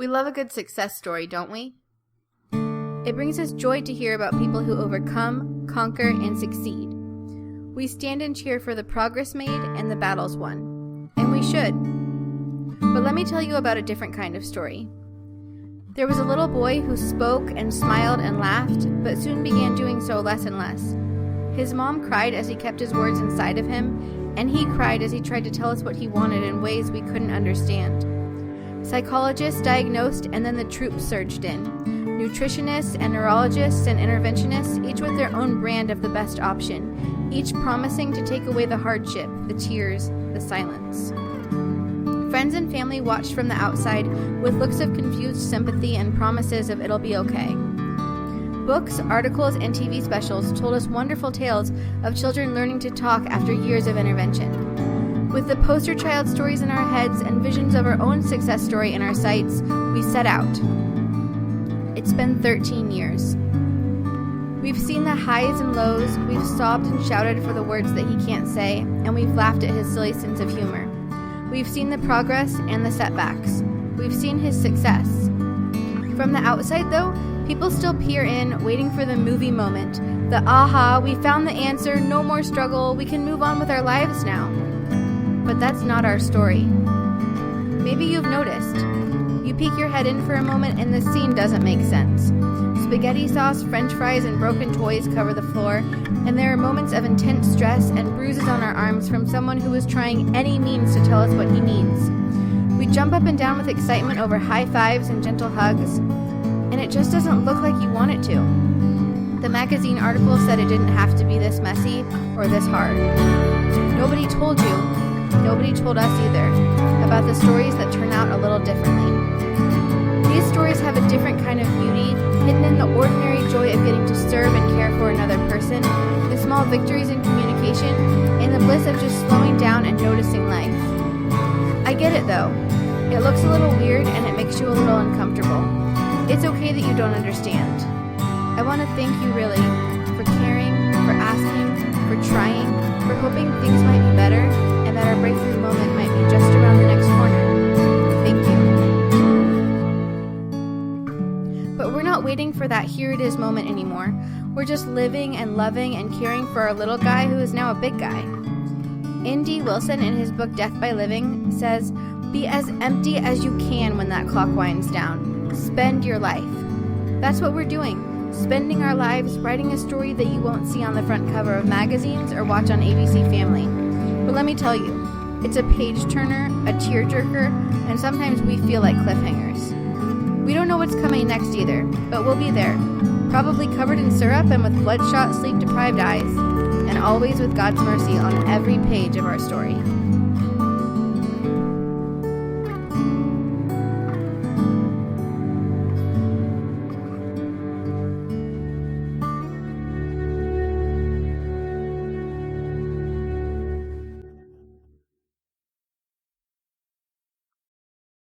We love a good success story, don't we? It brings us joy to hear about people who overcome, conquer, and succeed. We stand and cheer for the progress made and the battles won. And we should. But let me tell you about a different kind of story. There was a little boy who spoke and smiled and laughed, but soon began doing so less and less. His mom cried as he kept his words inside of him, and he cried as he tried to tell us what he wanted in ways we couldn't understand. Psychologists diagnosed, and then the troops surged in. Nutritionists and neurologists and interventionists, each with their own brand of the best option, each promising to take away the hardship, the tears, the silence. Friends and family watched from the outside with looks of confused sympathy and promises of it'll be okay. Books, articles, and TV specials told us wonderful tales of children learning to talk after years of intervention. With the poster child stories in our heads and visions of our own success story in our sights, we set out. It's been 13 years. We've seen the highs and lows, we've sobbed and shouted for the words that he can't say, and we've laughed at his silly sense of humor. We've seen the progress and the setbacks. We've seen his success. From the outside, though, people still peer in, waiting for the movie moment. The aha, we found the answer, no more struggle, we can move on with our lives now. But that's not our story. Maybe you've noticed. You peek your head in for a moment and the scene doesn't make sense. Spaghetti sauce, french fries, and broken toys cover the floor, and there are moments of intense stress and bruises on our arms from someone who is trying any means to tell us what he needs. We jump up and down with excitement over high fives and gentle hugs, and it just doesn't look like you want it to. The magazine article said it didn't have to be this messy or this hard. Nobody told you, nobody told us either, about the stories that turn out a little differently. These stories have a different kind of beauty, hidden in the ordinary joy of getting to serve and care for another person, the small victories in communication, and the bliss of just slowing down and noticing life. I get it though. It looks a little weird and it makes you a little uncomfortable. It's okay that you don't understand. I want to thank you really for caring, for asking, for trying, for hoping things might be better and that our breakthrough moment might be just around the next corner. Thank you. But we're not waiting for that here it is moment anymore. We're just living and loving and caring for our little guy who is now a big guy. N.D. Wilson, in his book Death by Living, says, "Be as empty as you can when that clock winds down. Spend your life." That's what we're doing, spending our lives writing a story that you won't see on the front cover of magazines or watch on ABC Family. But let me tell you, it's a page-turner, a tearjerker, and sometimes we feel like cliffhangers. We don't know what's coming next either, but we'll be there, probably covered in syrup and with bloodshot, sleep-deprived eyes, and always with God's mercy on every page of our story.